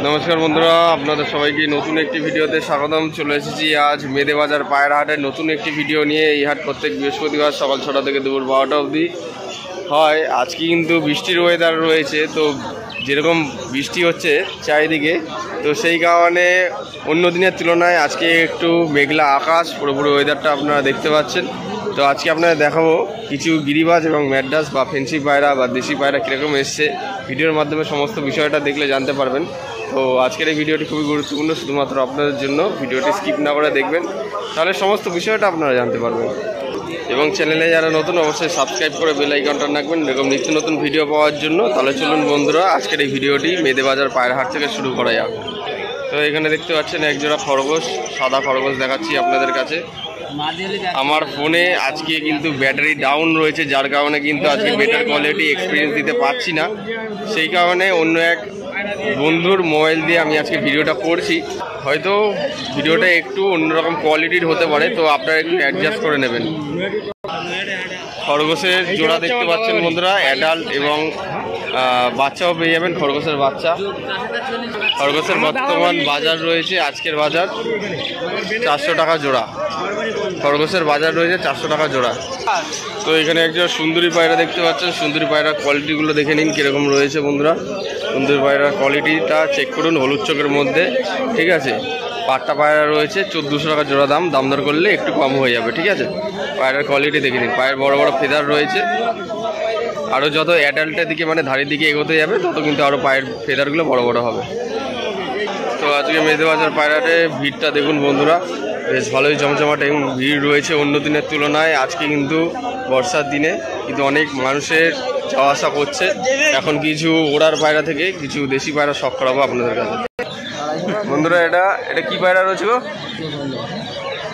নমস্কার বন্ধুরা, আপনাদের সবাইকে নতুন একটি ভিডিওতে স্বাগতম। চলে এসেছি আজ মেদেবাজার পায়রা হাটের নতুন একটি ভিডিও নিয়ে। এই হাট প্রত্যেক বৃহস্পতিবার সকাল 6টা থেকে দুপুর 12টা অবধি হয়। আজকে কিন্তু বৃষ্টির ওয়েদার রয়েছে, তো যেরকম বৃষ্টি হচ্ছে চারিদিকে, তো সেই কারণে অন্য দিনের তুলনায় আজকে একটু মেঘলা আকাশ, পুরোপুরি ওয়েদারটা আপনারা দেখতে পাচ্ছেন। তো আজকে আপনারা দেখাবো কিছু গিরিবাজ এবং ম্যাড্রাস বা ফেন্সি পায়রা বা দেশি পায়রা কীরকম এসছে। ভিডিওর মাধ্যমে সমস্ত বিষয়টা দেখলে জানতে পারবেন। তো আজকের এই ভিডিওটি খুবই গুরুত্বপূর্ণ, শুধুমাত্র আপনাদের জন্য। ভিডিওটি স্কিপ না করে দেখবেন, তাহলে সমস্ত বিষয়টা আপনারা জানতে পারবেন। এবং চ্যানেলে যারা নতুন, অবশ্যই সাবস্ক্রাইব করে বেল আইকনটা রাখবেন এরকম নিত্য নতুন ভিডিও পাওয়ার জন্য। তাহলে চলুন বন্ধুরা, আজকের এই ভিডিওটি মেদেবাজার পায়রা হাট থেকে শুরু করা যাক। তো এখানে দেখতে পাচ্ছেন একজোড়া খরগোশ, সাদা খরগোশ দেখাচ্ছি আপনাদের কাছে। আমার ফোনে আজকে কিন্তু ব্যাটারি ডাউন রয়েছে, যার কারণে কিন্তু আজকে বেটার কোয়ালিটি এক্সপিরিয়েন্স দিতে পারছি না। সেই কারণে অন্য এক বন্ধুর মোবাইল দিয়ে আমি আজকে ভিডিওটা করছি। হয়তো ভিডিওটা একটু অন্যরকম কোয়ালিটির হতে পারে, তো আপনারা একটু অ্যাডজাস্ট করে নেবেন। খরগোশের জোড়া দেখতে পাচ্ছেন বন্ধুরা, অ্যাডাল্ট এবং বাচ্চাও পেয়ে যাবেন। খরগোশের বাচ্চা, খরগোশের বর্তমান বাজার রয়েছে, আজকের বাজার 400 টাকা জোড়া। খরগোশের বাজার রয়েছে 400 টাকা জোড়া। তো এখানে একজন সুন্দরী পায়রা দেখতে পাচ্ছেন। সুন্দরী পায়রার কোয়ালিটিগুলো দেখে নিন কীরকম রয়েছে বন্ধুরা। সুন্দরী পায়রার কোয়ালিটিটা চেক করুন, হলুদ চোখের মধ্যে, ঠিক আছে। পাট্টা পায়রা রয়েছে 1400 টাকা জোড়া দাম, দামদর করলে একটু কম হয়ে যাবে, ঠিক আছে। পায়রার কোয়ালিটি দেখে নিন, পায়ের বড় বড় ফেদার রয়েছে। আরও যত অ্যাডাল্টের দিকে মানে ধারের দিকে এগোতে যাবে, তত কিন্তু আরও পায়ের ফেদারগুলো বড় বড় হবে। তো আজকে মেদেবাজার পায়রাটে ভিড়টা দেখুন বন্ধুরা, বেশ ভালোই জমজমাট এবং ভিড় রয়েছে অন্য দিনের তুলনায়। আজকে কিন্তু বর্ষার দিনে কিন্তু অনেক মানুষের যাওয়া আসা করছে। এখন কিছু ওড়ার পায়রা থেকে কিছু দেশি পায়রা শখ করাবো আপনাদের কাছে বন্ধুরা। এটা কি পায়রা রয়েছে গো?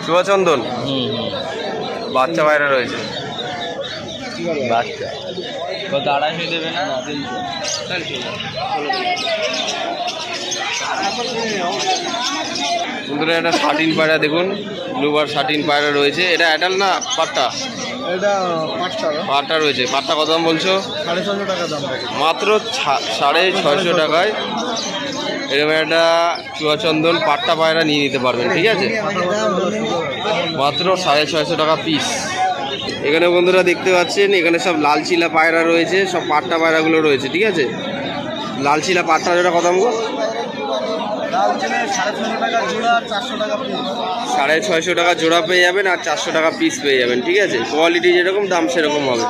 চুয়াচন্দন বাচ্চা পায়রা রয়েছে। বাচ্চা কত? 250 দেবে না? বন্ধুরা এটা শাটিন পায়রা দেখুন, ব্লুবার শাটিন পায়রা রয়েছে। এটা অ্যাডাল্ট না পাট্টা? এটা পাট্টা রয়েছে। পাট্টা কত দাম বলছো? 650 টাকা দাম, মাত্র 650 টাকায় এরকম একটা চুয়াচন্দন পাট্টা পায়রা নিয়ে নিতে পারবেন, ঠিক আছে। মাত্র 650 টাকা পিস। এখানে বন্ধুরা দেখতে পাচ্ছেন, এখানে সব লাল চিলা পায়রা রয়েছে, সব পাট্টা পায়রাগুলো রয়েছে, ঠিক আছে। লাল চিলা পাট্টা জোড়া কত দাম গো? 650 টাকা জোড়া পেয়ে যাবেন, আর 400 টাকা পিস পেয়ে যাবেন, ঠিক আছে। কোয়ালিটি যেরকম দাম সেরকম হবে,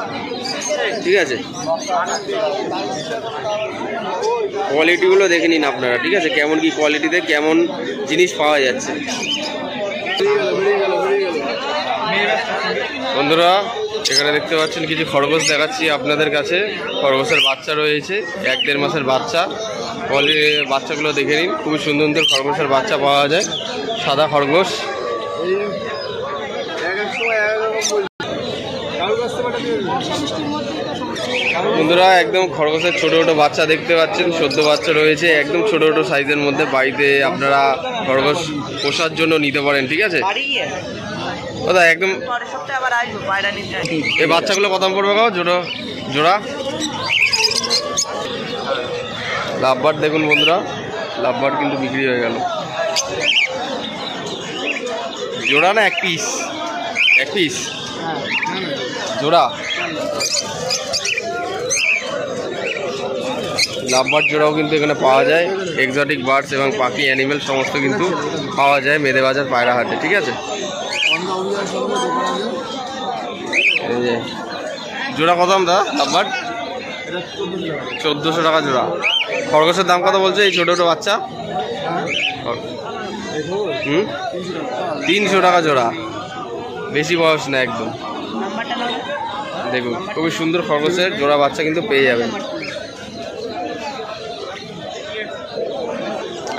ঠিক আছে। কোয়ালিটিগুলো দেখে নিন আপনারা, ঠিক আছে, কেমন কি কোয়ালিটিতে কেমন জিনিস পাওয়া যাচ্ছে। বন্ধুরা এখানে দেখতে পাচ্ছেন কিছু খরগোশ দেখাচ্ছি আপনাদের কাছে। খরগোশের বাচ্চা রয়েছে, 1-1.5 মাসের বাচ্চা। বাচ্চাগুলো দেখে নিন, খুবই সুন্দর সুন্দর খরগোশের বাচ্চা পাওয়া যায়। সাদা খরগোশ। বন্ধুরা একদম খরগোশের ছোট ছোট বাচ্চা দেখতে পাচ্ছেন, 14 বাচ্চা রয়েছে, একদম ছোট ছোট সাইজের মধ্যে। বাড়িতে আপনারা খরগোশ পোষার জন্য নিতে পারেন, ঠিক আছে। দাদা একদম এই বাচ্চাগুলো কত পড়বে গো জোড়া? লাভবার্ড দেখুন বন্ধুরা, লাভবার্ড কিন্তু বিক্রি হয়ে গেল। জোড়া না এক পিস? এক পিস জোড়া। লাভবার্ড জোড়াও কিন্তু এখানে পাওয়া যায়। এক্সোটিক বার্ডস এবং পাখি অ্যানিমেল সমস্ত কিন্তু পাওয়া যায় মেদেবাজার পায়রা হাটে, ঠিক আছে। এই যে জোড়া কত দাম দা? লাভবার্ড 1400 টাকা জোড়া। খরগোশের দাম কত বলছে এই ছোটো ছোটো বাচ্চা? 300 টাকা জোড়া, বেশি বয়স না একদম। দেখুন খুবই সুন্দর খরগোশের জোড়া বাচ্চা কিন্তু পেয়ে যাবেন।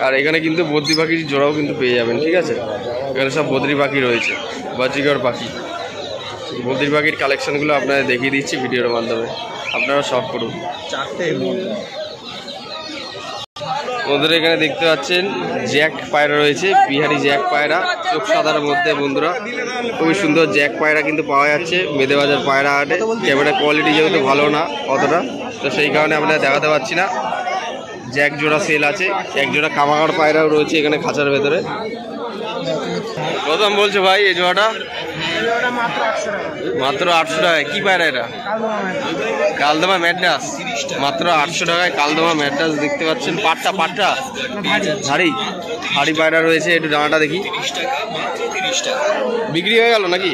আর এখানে কিন্তু বদ্রি পাখির জোড়াও কিন্তু পেয়ে যাবেন, ঠিক আছে। এখানে সব বদ্রি পাখি রয়েছে, বাজিগর পাখি। বদ্রি পাখির কালেকশনগুলো আপনাদের দেখিয়ে দিচ্ছি ভিডিওর মাধ্যমে, আপনারা শখ করুন। বন্ধুরা এখানে দেখতে পাচ্ছেন জ্যাক পায়রা রয়েছে, বিহারি জ্যাক পায়রা, চোখ সাদার মধ্যে। বন্ধুরা খুবই সুন্দর জ্যাক পায়রা কিন্তু পাওয়া যাচ্ছে মেদেবাজার পায়রা হাটে। ক্যামেরা কোয়ালিটি যেহেতু ভালো না অতটা, তো সেই কারণে আমরা দেখাতে পারছি না। জ্যাক জোড়া সেল আছে, এক জোড়া কামাগার পায়রাও রয়েছে এখানে খাঁচার ভেতরে। কত দাম বলছো ভাই এই জোড়াটা? মাত্র 800 টাকায়। কি পায়রা এটা? কালদমা ম্যাড্রাস। মাত্র 800 টাকায় কালদমা ম্যাড্রাস দেখতে পাচ্ছেন। পাট্টা পাট্টা হাড়ি হাড়ি পায়রা রয়েছে। একটু ডানাটা দেখি। বিক্রি হয়ে গেল নাকি?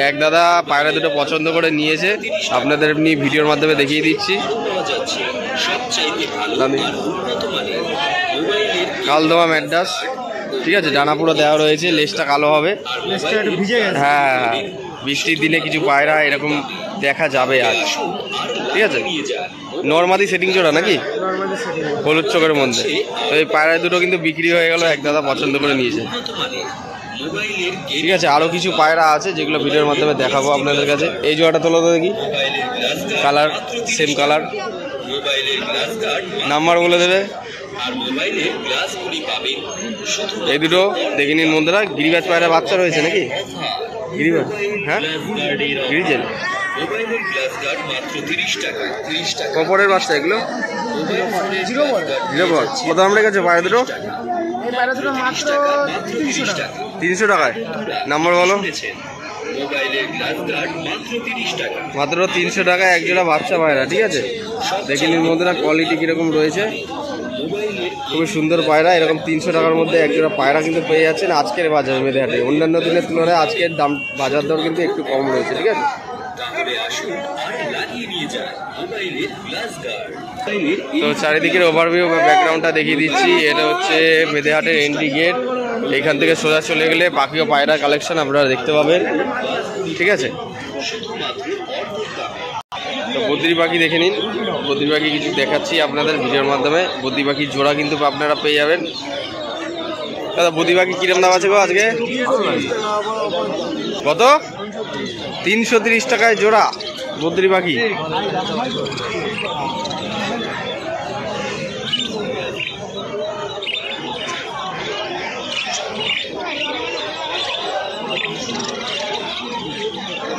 এক দাদা পায়রা দুটো পছন্দ করে নিয়েছে, আপনাদের এমনি ভিডিওর মাধ্যমে দেখিয়ে দিচ্ছি। কালদমা ম্যাড্রাস, ঠিক আছে, ডানা পুরো দেওয়া রয়েছে, লেজটা কালো হবে। হ্যাঁ, বৃষ্টির দিনে কিছু পায়রা এরকম দেখা যাবে আজ, ঠিক আছে। নর্মাদি সেটিং জোড়া নাকি? হলুদ চোখের মধ্যে। তো এই পায়রা দুটো কিন্তু বিক্রি হয়ে গেল, এক দাদা পছন্দ করে নিয়েছে, ঠিক আছে। আরও কিছু পায়রা আছে যেগুলো ভিডিওর মাধ্যমে দেখাবো আপনাদের কাছে। এই জোড়াটা তোলো তো দেখি, কালার সেম কালার। নাম্বার বলে দেবে। এই দুটো দেখে নিন বন্ধুরা। গিরিবাজ পায়রা বাচ্চা রয়েছে নাকি? গিরিবাজ, হ্যাঁ গিরিজেল। কপরের বাচ্চা এগুলো? জিরো বল। কত দাম রেখেছে পায়রা দুটো? 300 টাকায়। নাম্বার বলো। মাত্র 300 টাকায় এক জোড়া বাচ্চা পায়রা, ঠিক আছে। দেখে নিন বন্ধুরা কোয়ালিটি কীরকম রয়েছে। খুবই সুন্দর পায়রা। এরকম 300 টাকার মধ্যে এক জোড়া পায়রা কিন্তু পেয়ে যাচ্ছেন আজকের বাজার মেদেহাটে। অন্যান্য দিনের তুলনায় আজকের দাম বাজার দর কিন্তু একটু কম রয়েছে, ঠিক আছে। তো চারিদিকের ওভারভিউ বা ব্যাকগ্রাউন্ডটা দেখিয়ে দিচ্ছি। এটা হচ্ছে মেদেহাটের এন্ট্রি গেট। এখান থেকে সোজা চলে গেলে পাখি ও পায়রা কালেকশন আপনারা দেখতে পাবেন, ঠিক আছে। তো বদ্রি পাখি দেখে নিন। বদ্রি পাখি কিছু দেখাচ্ছি আপনাদের ভিডিওর মাধ্যমে। বদ্রি পাখির জোড়া কিন্তু আপনারা পেয়ে যাবেন। দাদা বদ্রি পাখি কিরম দাম আছে গো আজকে? কত? 330 টাকায় জোড়া বদ্রি পাখি।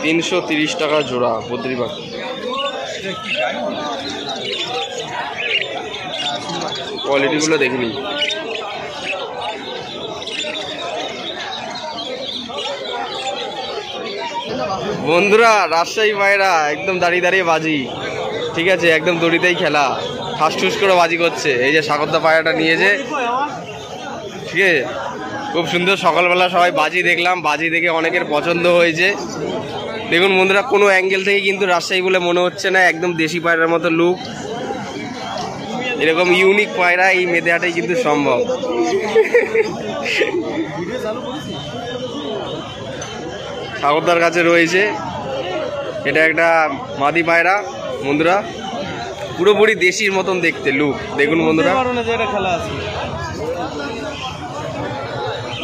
$330 টাকা জোড়া বদ্রি পাখি। কোয়ালিটিগুলো দেখে নিন। বন্ধুরা রাজশাহী পায়রা একদম দাঁড়িয়ে দাঁড়িয়ে বাজি, ঠিক আছে, একদম দড়িতেই খেলা, ঠাস ঠুস করে বাজি করছে। এই যে সাগরদা পায়রাটা নিয়েছে, ঠিক আছে, খুব সুন্দর। সকালবেলা সবাই বাজি দেখলাম, বাজি দেখে অনেকের পছন্দ হয়েছে। দেখুন বন্ধুরা কোনো অ্যাঙ্গেল থেকে কিন্তু রাজশাহী বলে মনে হচ্ছে না, একদম দেশি পায়রার মতো লুক। এরকম ইউনিক পায়রা এই মেদেহাটেই কিন্তু সম্ভব। সাগরদার কাছে রয়েছে, এটা একটা মাদি পায়রা বন্ধুরা, পুরোপুরি দেশির মতন দেখতে লুক। দেখুন বন্ধুরা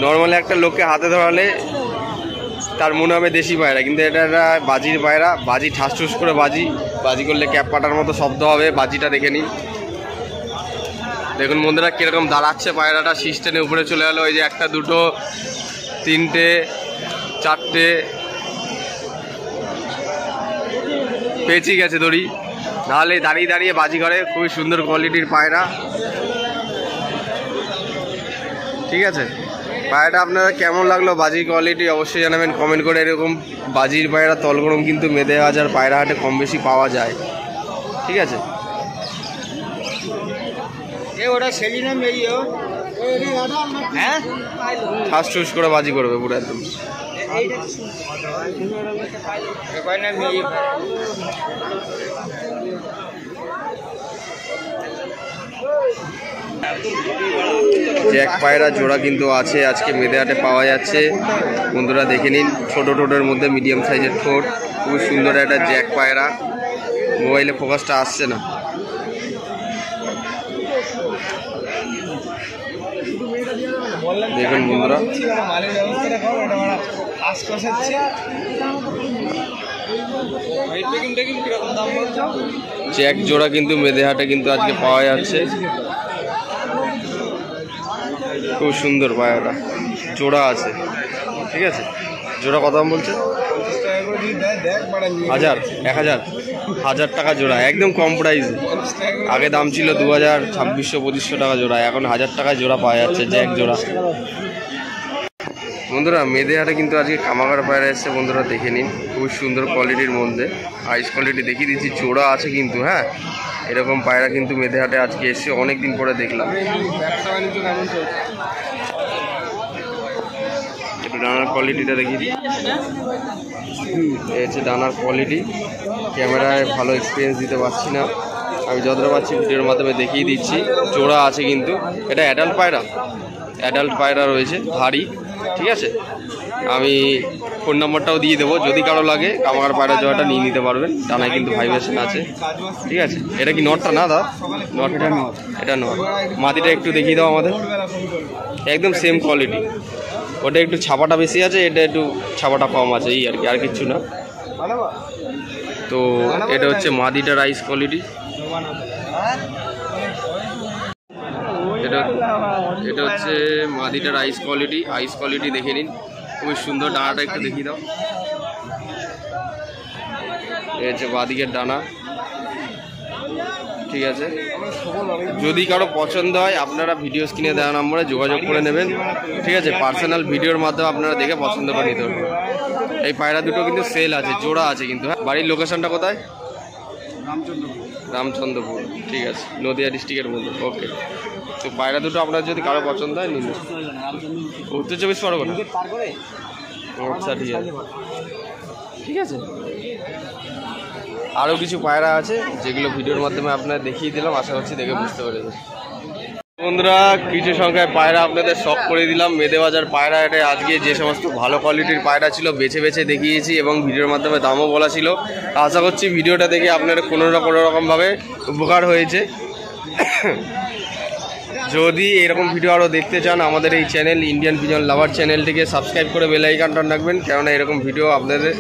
নর্মালি একটা লোককে হাতে ধরালে তার মনে হবে দেশি পায়রা, কিন্তু এটা একটা বাজির পায়রা। বাজি ঠাস ঠুস করে বাজি করলে ক্যাপ পাটার মতো শব্দ হবে। বাজিটা দেখে নিন। দেখুন বন্ধুরা কীরকম দাঁড়াচ্ছে পায়রাটা, সিস্টেনে উপরে চলে গেলো। ওই যে একটা দুটো তিনটে চারটে পেঁচি গেছে দড়ি, নাহলে দাঁড়িয়ে দাঁড়িয়ে বাজি করে। খুবই সুন্দর কোয়ালিটির পায়রা, ঠিক আছে। পায়রাটা আপনারা কেমন লাগলো বাজির কোয়ালিটি অবশ্যই জানাবেন কমেন্ট করে। এরকম বাজির পায়রা তলগরম কিন্তু মেদেবাজার পায়রা হাটে কম বেশি পাওয়া যায়, ঠিক আছে। ঠাস ঠুস করে বাজি করবে পুরো একদম। জ্যাক পায়রা জোড়া কিন্তু আছে আজকে মেদেহাটে পাওয়া যাচ্ছে বন্ধুরা, দেখে নিন। ছোট ঠোঁটের মধ্যে মিডিয়াম সাইজের ঠোঁট, খুব সুন্দর একটা জ্যাক পায়রা। মোবাইলে ফোকাসটা আসছে না। দেখুন বন্ধুরা জ্যাক জোড়া কিন্তু মেদেহাটে কিন্তু আজকে পাওয়া যাচ্ছে। খুব সুন্দর পায়রাটা, জোড়া আছে, ঠিক আছে। জোড়া কত দাম বলছে? 1000 1000 1000 টাকা জোড়া, একদম কম প্রাইসে। আগে দাম ছিল 2000, 2600, 2500 টাকা জোড়া, এখন 1000 টাকায় জোড়া পাওয়া যাচ্ছে, জ্যাক জোড়া। বন্ধুরা মেদে হাটে কিন্তু আজকে কামাগার পায়রা এসছে বন্ধুরা, দেখে নিন খুব সুন্দর কোয়ালিটির মধ্যে, আইস কোয়ালিটি দেখিয়ে দিচ্ছি, জোড়া আছে কিন্তু। হ্যাঁ, এরকম পায়রা কিন্তু মেদে হাটে আজকে এসছে, অনেক দিন পরে দেখলাম। একটু ডানার কোয়ালিটিটা দেখি, এই হচ্ছে ডানার কোয়ালিটি। ক্যামেরায় ভালো এক্সপিরিয়েন্স দিতে পারছি না, আমি যতটা পাচ্ছি ভিডিওর মাধ্যমে দেখিয়ে দিচ্ছি। জোড়া আছে কিন্তু, এটা অ্যাডাল্ট পায়রা, অ্যাডাল্ট পায়রা রয়েছে ভারী। ঠিক আছে, আমি ফোন নাম্বারটাও দিয়ে দেবো, যদি কারো লাগে কামাগার পায়রা জোড়াটা নিয়ে নিতে পারবেন। ডানায় কিন্তু ভাইব্রেশন আছে। ঠিক আছে, এটা কি নটটা না দা? নট, এটা নট, এটা নট। মাটিটা একটু দেখিয়ে দাও আমাদের, একদম সেম কোয়ালিটি। ওটা একটু ছাপাটা বেশি আছে, এটা একটু ছাপাটা কম আছে, এই আর কি, আর কিচ্ছু না। তো এটা হচ্ছে মাদিটা রাইস কোয়ালিটি। এটা হচ্ছে মাদিটার আইস কোয়ালিটি। আইস কোয়ালিটি দেখে নিন, খুবই সুন্দর। ডানাটা একটু দেখিয়ে দাও, এই হচ্ছে বাদিকের ডানা। ঠিক আছে, যদি কারো পছন্দ হয় আপনারা ভিডিও স্ক্রিনে দেওয়া নম্বরে যোগাযোগ করে নেবেন। ঠিক আছে, পার্সোনাল ভিডিওর মাধ্যমে আপনারা দেখে পছন্দ করে নিতে পারবেন। এই পায়রা দুটো কিন্তু সেল আছে, জোড়া আছে কিন্তু। হ্যাঁ, বাড়ির লোকেশনটা কোথায়? রামচন্দ্রপুর। ঠিক আছে, নদিয়া ডিস্ট্রিক্টের মধ্যে। ওকে, তো পায়রা দুটো আপনার যদি কারো পছন্দ হয় নিন। উত্তর 24 পরগনা। আচ্ছা, ঠিক আছে, ঠিক আছে। আরও কিছু পায়রা আছে যেগুলো ভিডিওর মাধ্যমে আপনারা দেখিয়ে দিলাম, আশা করছি দেখে বুঝতে পেরেছেন। বন্ধুরা কিছু সংখ্যায় পায়রা আপনাদের শখ করে দিলাম। মেদে বাজার পায়রা হাটে আজকে যে সমস্ত ভালো কোয়ালিটির পায়রা ছিল বেছে বেছে দেখিয়েছি এবং ভিডিওর মাধ্যমে দামও বলা ছিল। আশা করছি ভিডিওটা দেখে আপনারা কোনো না কোনো রকমভাবে উপকার হয়েছে। যদি এরকম ভিডিও আরও দেখতে চান আমাদের এই চ্যানেল ইন্ডিয়ান পিজন লাভার চ্যানেলটিকে সাবস্ক্রাইব করে বেল আইকনটা রাখবেন, কেননা এরকম ভিডিও আপনাদের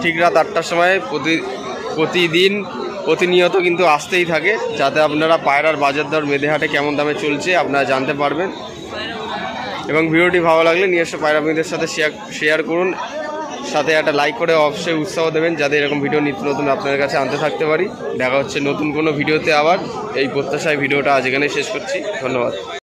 ঠিক রাত 8টার সময় প্রতিনিয়ত কিন্তু আসতেই থাকে, যাতে আপনারা পায়রার বাজার দর মেদে হাটে কেমন দামে চলছে আপনারা জানতে পারবেন। এবং ভিডিওটি ভালো লাগলে নিজস্ব পায়রা প্রেমীদের সাথে শেয়ার করুন, সাথে একটা লাইক করে অবশ্যই উৎসাহ দেবেন, যাতে এরকম ভিডিও নিত্য নতুন আপনাদের কাছে আনতে থাকতে পারি। দেখা হচ্ছে নতুন কোনো ভিডিওতে আবার। এই প্রত্যাশায় ভিডিওটা আজ এখানে শেষ করছি। ধন্যবাদ।